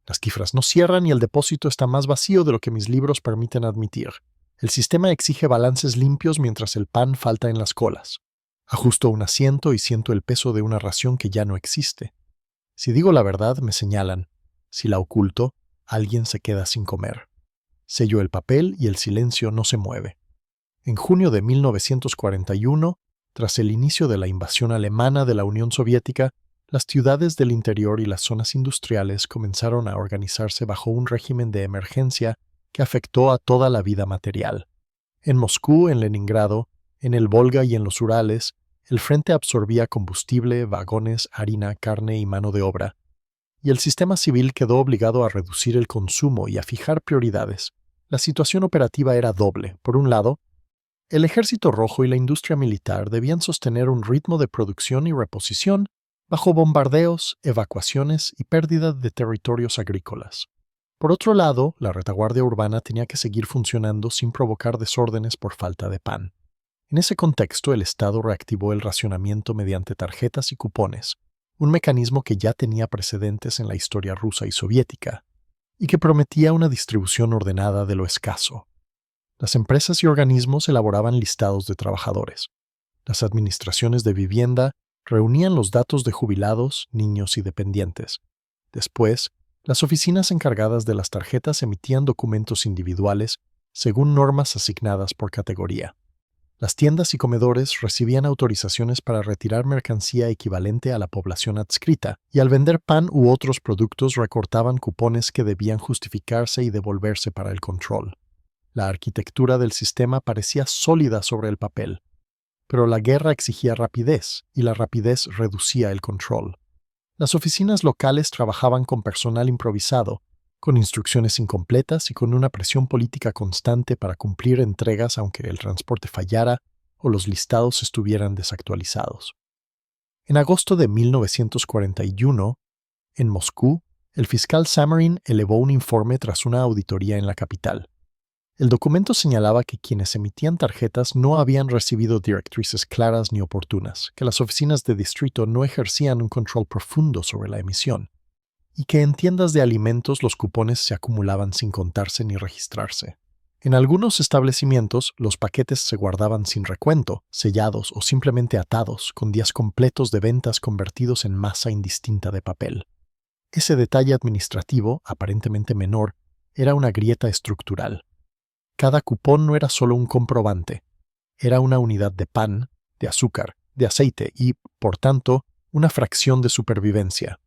Las cifras no cierran y el depósito está más vacío de lo que mis libros permiten admitir. El sistema exige balances limpios mientras el pan falta en las colas. Ajusto un asiento y siento el peso de una ración que ya no existe. Si digo la verdad, me señalan. Si la oculto, alguien se queda sin comer. Sello el papel y el silencio no se mueve. En junio de 1941, tras el inicio de la invasión alemana de la Unión Soviética, las ciudades del interior y las zonas industriales comenzaron a organizarse bajo un régimen de emergencia que afectó a toda la vida material. En Moscú, en Leningrado, en el Volga y en los Urales, el frente absorbía combustible, vagones, harina, carne y mano de obra, y el sistema civil quedó obligado a reducir el consumo y a fijar prioridades. La situación operativa era doble. Por un lado, el Ejército Rojo y la industria militar debían sostener un ritmo de producción y reposición bajo bombardeos, evacuaciones y pérdida de territorios agrícolas. Por otro lado, la retaguardia urbana tenía que seguir funcionando sin provocar desórdenes por falta de pan. En ese contexto, el Estado reactivó el racionamiento mediante tarjetas y cupones, un mecanismo que ya tenía precedentes en la historia rusa y soviética, y que prometía una distribución ordenada de lo escaso. Las empresas y organismos elaboraban listados de trabajadores. Las administraciones de vivienda reunían los datos de jubilados, niños y dependientes. Después, las oficinas encargadas de las tarjetas emitían documentos individuales según normas asignadas por categoría. Las tiendas y comedores recibían autorizaciones para retirar mercancía equivalente a la población adscrita, y al vender pan u otros productos recortaban cupones que debían justificarse y devolverse para el control. La arquitectura del sistema parecía sólida sobre el papel, pero la guerra exigía rapidez, y la rapidez reducía el control. Las oficinas locales trabajaban con personal improvisado, con instrucciones incompletas y con una presión política constante para cumplir entregas aunque el transporte fallara o los listados estuvieran desactualizados. En agosto de 1941, en Moscú, el fiscal Samarin elevó un informe tras una auditoría en la capital. El documento señalaba que quienes emitían tarjetas no habían recibido directrices claras ni oportunas, que las oficinas de distrito no ejercían un control profundo sobre la emisión, y que en tiendas de alimentos los cupones se acumulaban sin contarse ni registrarse. En algunos establecimientos, los paquetes se guardaban sin recuento, sellados o simplemente atados, con días completos de ventas convertidos en masa indistinta de papel. Ese detalle administrativo, aparentemente menor, era una grieta estructural. Cada cupón no era solo un comprobante, era una unidad de pan, de azúcar, de aceite y, por tanto, una fracción de supervivencia.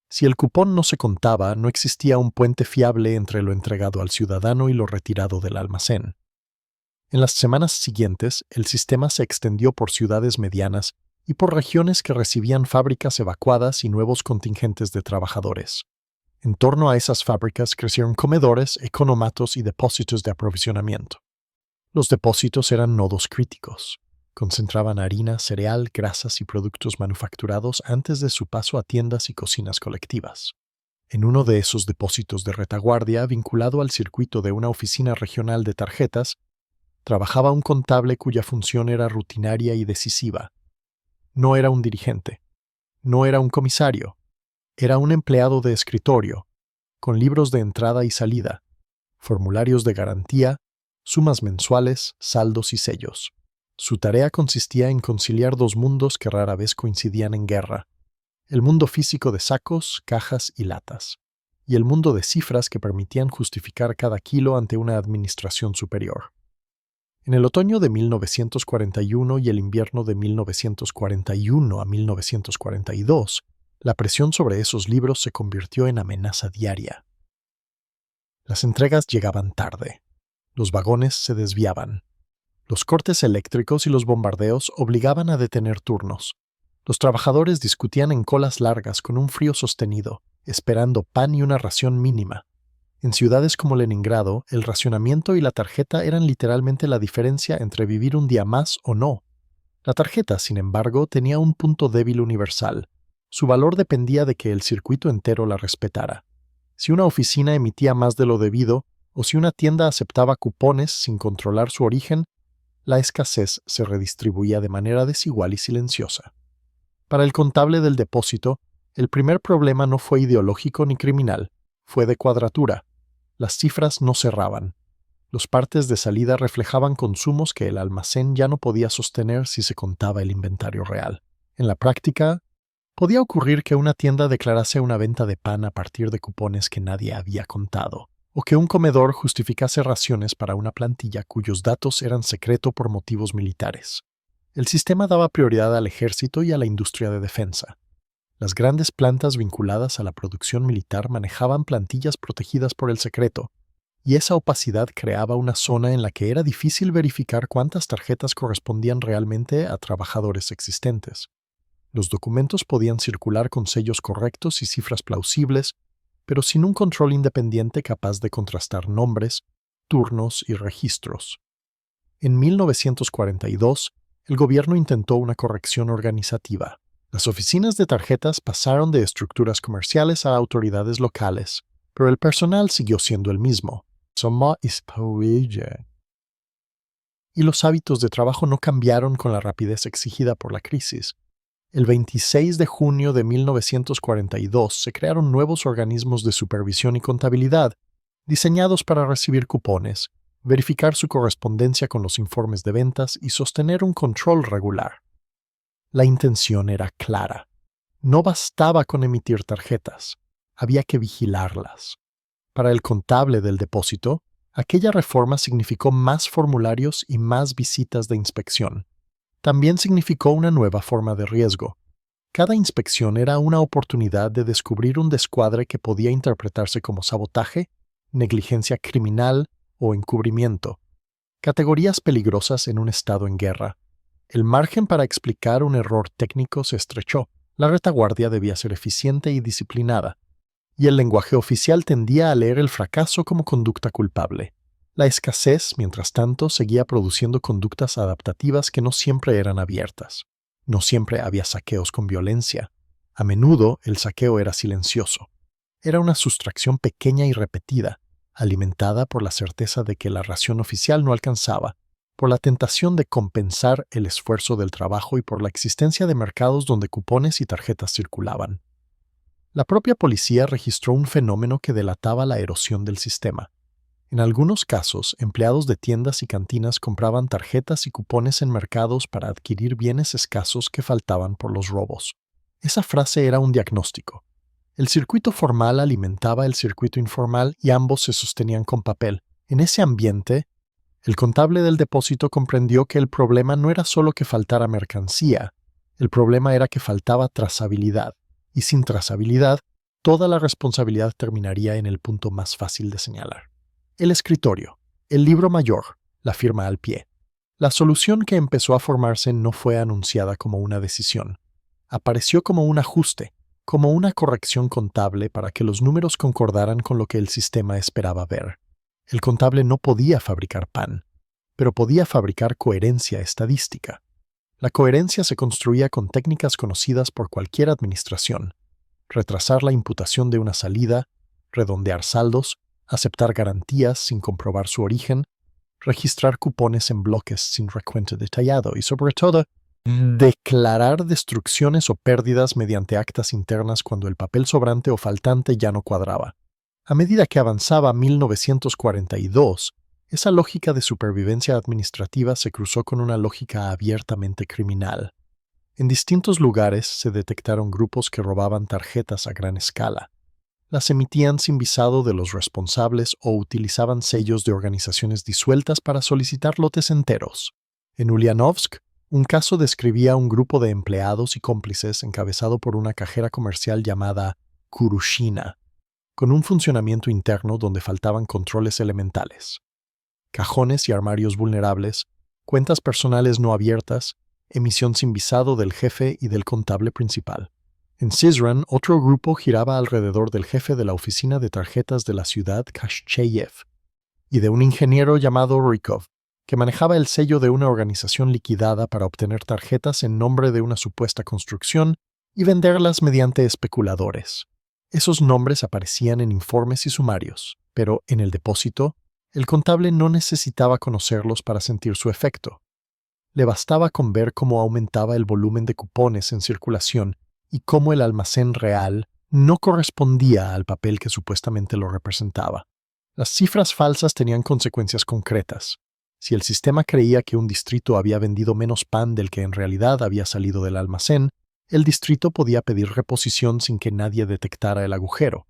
Si el cupón no se contaba, no existía un puente fiable entre lo entregado al ciudadano y lo retirado del almacén. En las semanas siguientes, el sistema se extendió por ciudades medianas y por regiones que recibían fábricas evacuadas y nuevos contingentes de trabajadores. En torno a esas fábricas crecieron comedores, economatos y depósitos de aprovisionamiento. Los depósitos eran nodos críticos. Concentraban harina, cereal, grasas y productos manufacturados antes de su paso a tiendas y cocinas colectivas. En uno de esos depósitos de retaguardia, vinculado al circuito de una oficina regional de tarjetas, trabajaba un contable cuya función era rutinaria y decisiva. No era un dirigente, no era un comisario, era un empleado de escritorio, con libros de entrada y salida, formularios de garantía, sumas mensuales, saldos y sellos. Su tarea consistía en conciliar dos mundos que rara vez coincidían en guerra: el mundo físico de sacos, cajas y latas, y el mundo de cifras que permitían justificar cada kilo ante una administración superior. En el otoño de 1941 y el invierno de 1941 a 1942, la presión sobre esos libros se convirtió en amenaza diaria. Las entregas llegaban tarde. Los vagones se desviaban. Los cortes eléctricos y los bombardeos obligaban a detener turnos. Los trabajadores discutían en colas largas con un frío sostenido, esperando pan y una ración mínima. En ciudades como Leningrado, el racionamiento y la tarjeta eran literalmente la diferencia entre vivir un día más o no. La tarjeta, sin embargo, tenía un punto débil universal. Su valor dependía de que el circuito entero la respetara. Si una oficina emitía más de lo debido, o si una tienda aceptaba cupones sin controlar su origen, la escasez se redistribuía de manera desigual y silenciosa. Para el contable del depósito, el primer problema no fue ideológico ni criminal, fue de cuadratura. Las cifras no cerraban. Los partes de salida reflejaban consumos que el almacén ya no podía sostener si se contaba el inventario real. En la práctica, podía ocurrir que una tienda declarase una venta de pan a partir de cupones que nadie había contado, o que un comedor justificase raciones para una plantilla cuyos datos eran secreto por motivos militares. El sistema daba prioridad al ejército y a la industria de defensa. Las grandes plantas vinculadas a la producción militar manejaban plantillas protegidas por el secreto, y esa opacidad creaba una zona en la que era difícil verificar cuántas tarjetas correspondían realmente a trabajadores existentes. Los documentos podían circular con sellos correctos y cifras plausibles, pero sin un control independiente capaz de contrastar nombres, turnos y registros. En 1942, el gobierno intentó una corrección organizativa. Las oficinas de tarjetas pasaron de estructuras comerciales a autoridades locales, pero el personal siguió siendo el mismo. Y los hábitos de trabajo no cambiaron con la rapidez exigida por la crisis. El 26 de junio de 1942 se crearon nuevos organismos de supervisión y contabilidad, diseñados para recibir cupones, verificar su correspondencia con los informes de ventas y sostener un control regular. La intención era clara. No bastaba con emitir tarjetas, había que vigilarlas. Para el contable del depósito, aquella reforma significó más formularios y más visitas de inspección. También significó una nueva forma de riesgo. Cada inspección era una oportunidad de descubrir un descuadre que podía interpretarse como sabotaje, negligencia criminal o encubrimiento, categorías peligrosas en un estado en guerra. El margen para explicar un error técnico se estrechó. La retaguardia debía ser eficiente y disciplinada, y el lenguaje oficial tendía a leer el fracaso como conducta culpable. La escasez, mientras tanto, seguía produciendo conductas adaptativas que no siempre eran abiertas. No siempre había saqueos con violencia. A menudo el saqueo era silencioso. Era una sustracción pequeña y repetida, alimentada por la certeza de que la ración oficial no alcanzaba, por la tentación de compensar el esfuerzo del trabajo y por la existencia de mercados donde cupones y tarjetas circulaban. La propia policía registró un fenómeno que delataba la erosión del sistema. En algunos casos, empleados de tiendas y cantinas compraban tarjetas y cupones en mercados para adquirir bienes escasos que faltaban por los robos. Esa frase era un diagnóstico. El circuito formal alimentaba el circuito informal y ambos se sostenían con papel. En ese ambiente, el contable del depósito comprendió que el problema no era solo que faltara mercancía, el problema era que faltaba trazabilidad, y sin trazabilidad, toda la responsabilidad terminaría en el punto más fácil de señalar. El escritorio, el libro mayor, la firma al pie. La solución que empezó a formarse no fue anunciada como una decisión. Apareció como un ajuste, como una corrección contable para que los números concordaran con lo que el sistema esperaba ver. El contable no podía fabricar pan, pero podía fabricar coherencia estadística. La coherencia se construía con técnicas conocidas por cualquier administración: retrasar la imputación de una salida, redondear saldos, aceptar garantías sin comprobar su origen, registrar cupones en bloques sin recuento detallado y, sobre todo, declarar destrucciones o pérdidas mediante actas internas cuando el papel sobrante o faltante ya no cuadraba. A medida que avanzaba 1942, esa lógica de supervivencia administrativa se cruzó con una lógica abiertamente criminal. En distintos lugares se detectaron grupos que robaban tarjetas a gran escala. Las emitían sin visado de los responsables o utilizaban sellos de organizaciones disueltas para solicitar lotes enteros. En Ulyanovsk, un caso describía un grupo de empleados y cómplices encabezado por una cajera comercial llamada Kurushina, con un funcionamiento interno donde faltaban controles elementales. Cajones y armarios vulnerables, cuentas personales no abiertas, emisión sin visado del jefe y del contable principal. En Syzran, otro grupo giraba alrededor del jefe de la oficina de tarjetas de la ciudad Kashcheyev y de un ingeniero llamado Rykov, que manejaba el sello de una organización liquidada para obtener tarjetas en nombre de una supuesta construcción y venderlas mediante especuladores. Esos nombres aparecían en informes y sumarios, pero en el depósito, el contable no necesitaba conocerlos para sentir su efecto. Le bastaba con ver cómo aumentaba el volumen de cupones en circulación y cómo el almacén real no correspondía al papel que supuestamente lo representaba. Las cifras falsas tenían consecuencias concretas. Si el sistema creía que un distrito había vendido menos pan del que en realidad había salido del almacén, el distrito podía pedir reposición sin que nadie detectara el agujero.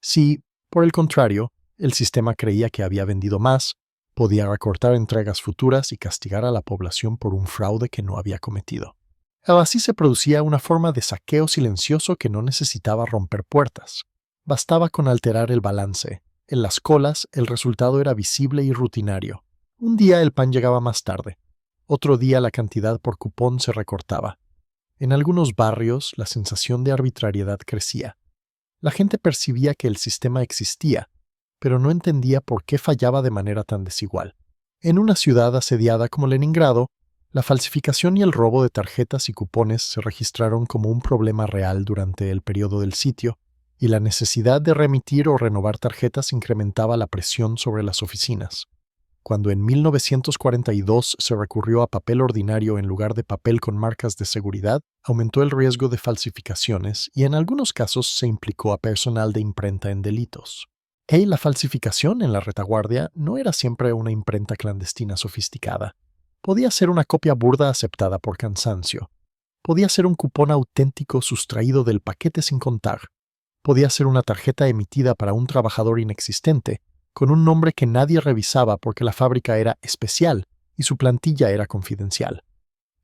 Si, por el contrario, el sistema creía que había vendido más, podía recortar entregas futuras y castigar a la población por un fraude que no había cometido. Así se producía una forma de saqueo silencioso que no necesitaba romper puertas. Bastaba con alterar el balance. En las colas, el resultado era visible y rutinario. Un día el pan llegaba más tarde. Otro día la cantidad por cupón se recortaba. En algunos barrios, la sensación de arbitrariedad crecía. La gente percibía que el sistema existía, pero no entendía por qué fallaba de manera tan desigual. En una ciudad asediada como Leningrado, la falsificación y el robo de tarjetas y cupones se registraron como un problema real durante el periodo del sitio, y la necesidad de remitir o renovar tarjetas incrementaba la presión sobre las oficinas. Cuando en 1942 se recurrió a papel ordinario en lugar de papel con marcas de seguridad, aumentó el riesgo de falsificaciones y en algunos casos se implicó a personal de imprenta en delitos. La falsificación en la retaguardia no era siempre una imprenta clandestina sofisticada. Podía ser una copia burda aceptada por cansancio. Podía ser un cupón auténtico sustraído del paquete sin contar. Podía ser una tarjeta emitida para un trabajador inexistente, con un nombre que nadie revisaba porque la fábrica era especial y su plantilla era confidencial.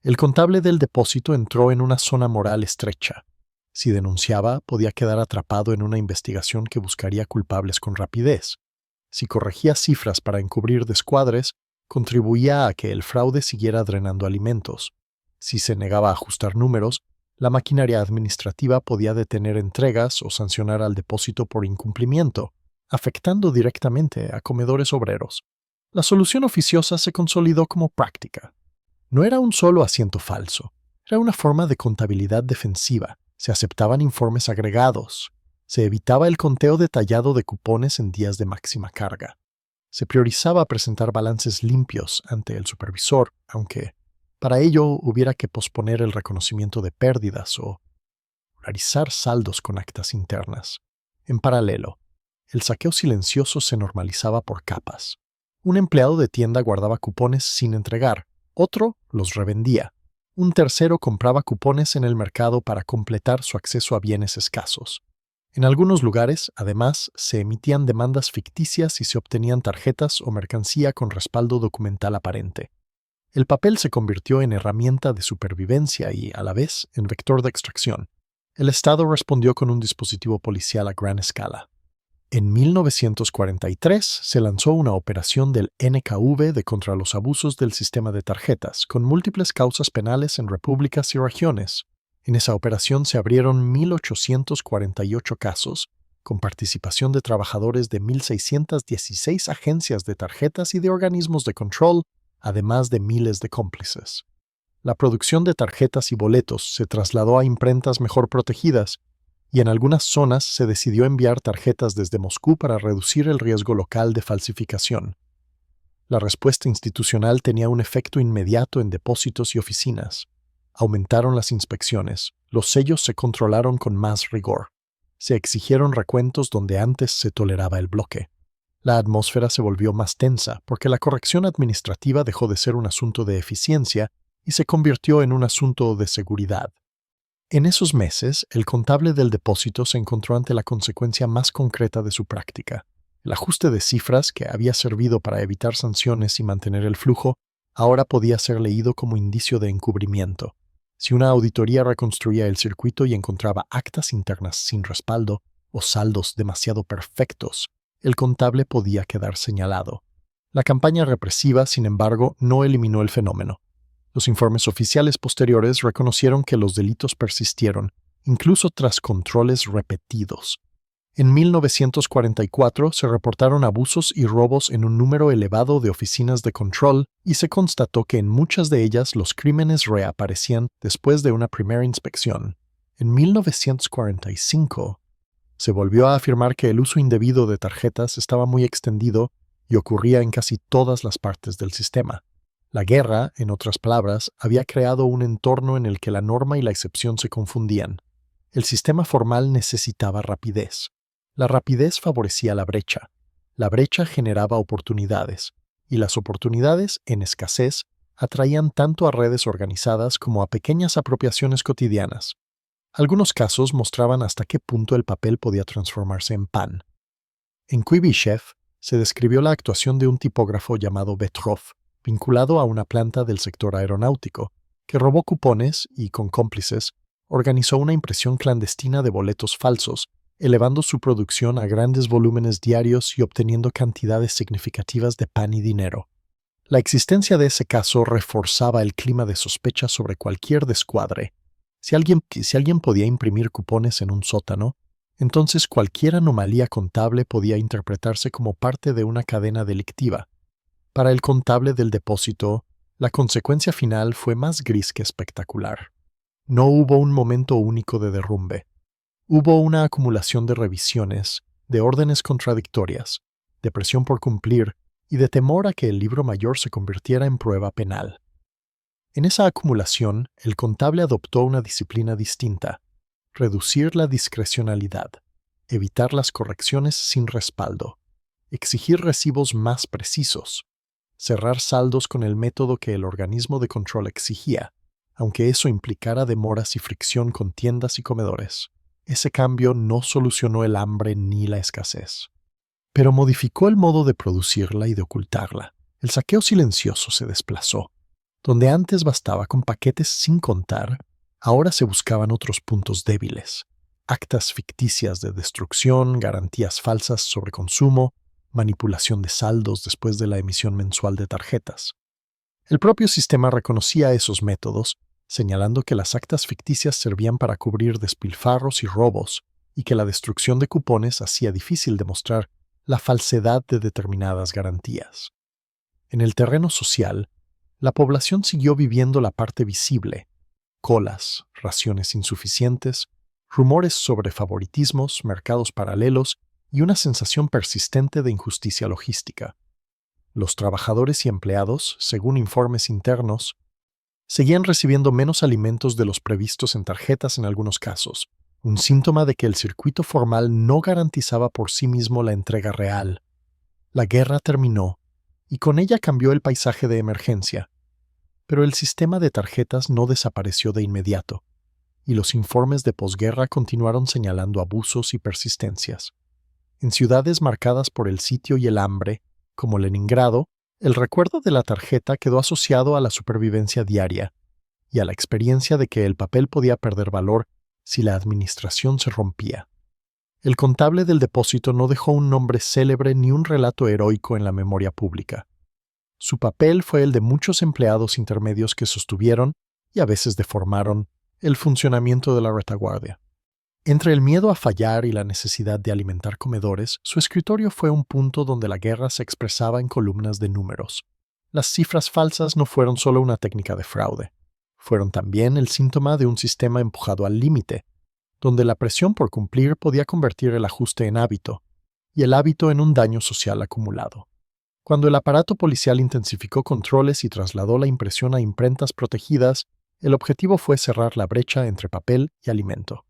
El contable del depósito entró en una zona moral estrecha. Si denunciaba, podía quedar atrapado en una investigación que buscaría culpables con rapidez. Si corregía cifras para encubrir descuadres, contribuía a que el fraude siguiera drenando alimentos. Si se negaba a ajustar números, la maquinaria administrativa podía detener entregas o sancionar al depósito por incumplimiento, afectando directamente a comedores obreros. La solución oficiosa se consolidó como práctica. No era un solo asiento falso, era una forma de contabilidad defensiva. Se aceptaban informes agregados. Se evitaba el conteo detallado de cupones en días de máxima carga. Se priorizaba presentar balances limpios ante el supervisor, aunque para ello hubiera que posponer el reconocimiento de pérdidas o realizar saldos con actas internas. En paralelo, el saqueo silencioso se normalizaba por capas. Un empleado de tienda guardaba cupones sin entregar, otro los revendía. Un tercero compraba cupones en el mercado para completar su acceso a bienes escasos. En algunos lugares, además, se emitían demandas ficticias y se obtenían tarjetas o mercancía con respaldo documental aparente. El papel se convirtió en herramienta de supervivencia y, a la vez, en vector de extracción. El Estado respondió con un dispositivo policial a gran escala. En 1943 se lanzó una operación del NKVD contra los abusos del sistema de tarjetas, con múltiples causas penales en repúblicas y regiones. En esa operación se abrieron 1.848 casos, con participación de trabajadores de 1.616 agencias de tarjetas y de organismos de control, además de miles de cómplices. La producción de tarjetas y boletos se trasladó a imprentas mejor protegidas, y en algunas zonas se decidió enviar tarjetas desde Moscú para reducir el riesgo local de falsificación. La respuesta institucional tenía un efecto inmediato en depósitos y oficinas. Aumentaron las inspecciones, los sellos se controlaron con más rigor. Se exigieron recuentos donde antes se toleraba el bloque. La atmósfera se volvió más tensa porque la corrección administrativa dejó de ser un asunto de eficiencia y se convirtió en un asunto de seguridad. En esos meses, el contable del depósito se encontró ante la consecuencia más concreta de su práctica. El ajuste de cifras, que había servido para evitar sanciones y mantener el flujo, ahora podía ser leído como indicio de encubrimiento. Si una auditoría reconstruía el circuito y encontraba actas internas sin respaldo o saldos demasiado perfectos, el contable podía quedar señalado. La campaña represiva, sin embargo, no eliminó el fenómeno. Los informes oficiales posteriores reconocieron que los delitos persistieron, incluso tras controles repetidos. En 1944 se reportaron abusos y robos en un número elevado de oficinas de control y se constató que en muchas de ellas los crímenes reaparecían después de una primera inspección. En 1945 se volvió a afirmar que el uso indebido de tarjetas estaba muy extendido y ocurría en casi todas las partes del sistema. La guerra, en otras palabras, había creado un entorno en el que la norma y la excepción se confundían. El sistema formal necesitaba rapidez. La rapidez favorecía la brecha generaba oportunidades, y las oportunidades, en escasez, atraían tanto a redes organizadas como a pequeñas apropiaciones cotidianas. Algunos casos mostraban hasta qué punto el papel podía transformarse en pan. En Kuibyshev se describió la actuación de un tipógrafo llamado Petrov, vinculado a una planta del sector aeronáutico, que robó cupones y, con cómplices, organizó una impresión clandestina de boletos falsos, elevando su producción a grandes volúmenes diarios y obteniendo cantidades significativas de pan y dinero. La existencia de ese caso reforzaba el clima de sospecha sobre cualquier descuadre. Si alguien podía imprimir cupones en un sótano, entonces cualquier anomalía contable podía interpretarse como parte de una cadena delictiva. Para el contable del depósito, la consecuencia final fue más gris que espectacular. No hubo un momento único de derrumbe. Hubo una acumulación de revisiones, de órdenes contradictorias, de presión por cumplir y de temor a que el libro mayor se convirtiera en prueba penal. En esa acumulación, el contable adoptó una disciplina distinta: reducir la discrecionalidad, evitar las correcciones sin respaldo, exigir recibos más precisos, cerrar saldos con el método que el organismo de control exigía, aunque eso implicara demoras y fricción con tiendas y comedores. Ese cambio no solucionó el hambre ni la escasez, pero modificó el modo de producirla y de ocultarla. El saqueo silencioso se desplazó. Donde antes bastaba con paquetes sin contar, ahora se buscaban otros puntos débiles: actas ficticias de destrucción, garantías falsas sobre consumo, manipulación de saldos después de la emisión mensual de tarjetas. El propio sistema reconocía esos métodos, señalando que las actas ficticias servían para cubrir despilfarros y robos, y que la destrucción de cupones hacía difícil demostrar la falsedad de determinadas garantías. En el terreno social, la población siguió viviendo la parte visible: colas, raciones insuficientes, rumores sobre favoritismos, mercados paralelos y una sensación persistente de injusticia logística. Los trabajadores y empleados, según informes internos, seguían recibiendo menos alimentos de los previstos en tarjetas en algunos casos, un síntoma de que el circuito formal no garantizaba por sí mismo la entrega real. La guerra terminó, y con ella cambió el paisaje de emergencia. Pero el sistema de tarjetas no desapareció de inmediato, y los informes de posguerra continuaron señalando abusos y persistencias. En ciudades marcadas por el sitio y el hambre, como Leningrado, el recuerdo de la tarjeta quedó asociado a la supervivencia diaria y a la experiencia de que el papel podía perder valor si la administración se rompía. El contable del depósito no dejó un nombre célebre ni un relato heroico en la memoria pública. Su papel fue el de muchos empleados intermedios que sostuvieron, y a veces deformaron, el funcionamiento de la retaguardia. Entre el miedo a fallar y la necesidad de alimentar comedores, su escritorio fue un punto donde la guerra se expresaba en columnas de números. Las cifras falsas no fueron solo una técnica de fraude, fueron también el síntoma de un sistema empujado al límite, donde la presión por cumplir podía convertir el ajuste en hábito, y el hábito en un daño social acumulado. Cuando el aparato policial intensificó controles y trasladó la impresión a imprentas protegidas, el objetivo fue cerrar la brecha entre papel y alimento.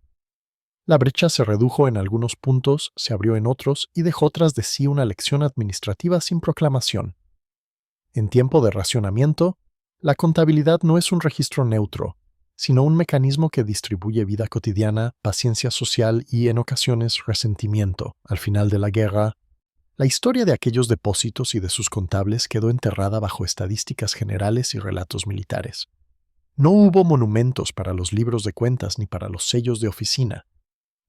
La brecha se redujo en algunos puntos, se abrió en otros y dejó tras de sí una lección administrativa sin proclamación. En tiempo de racionamiento, la contabilidad no es un registro neutro, sino un mecanismo que distribuye vida cotidiana, paciencia social y, en ocasiones, resentimiento. Al final de la guerra, la historia de aquellos depósitos y de sus contables quedó enterrada bajo estadísticas generales y relatos militares. No hubo monumentos para los libros de cuentas ni para los sellos de oficina,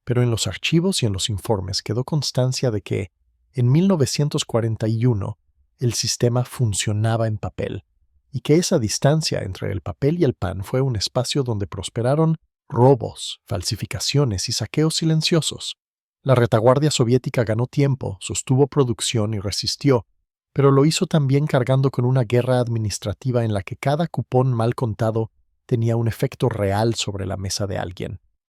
pero en los archivos y en los informes quedó constancia de que, en 1941, el sistema funcionaba en papel, y que esa distancia entre el papel y el pan fue un espacio donde prosperaron robos, falsificaciones y saqueos silenciosos. La retaguardia soviética ganó tiempo, sostuvo producción y resistió, pero lo hizo también cargando con una guerra administrativa en la que cada cupón mal contado tenía un efecto real sobre la mesa de alguien.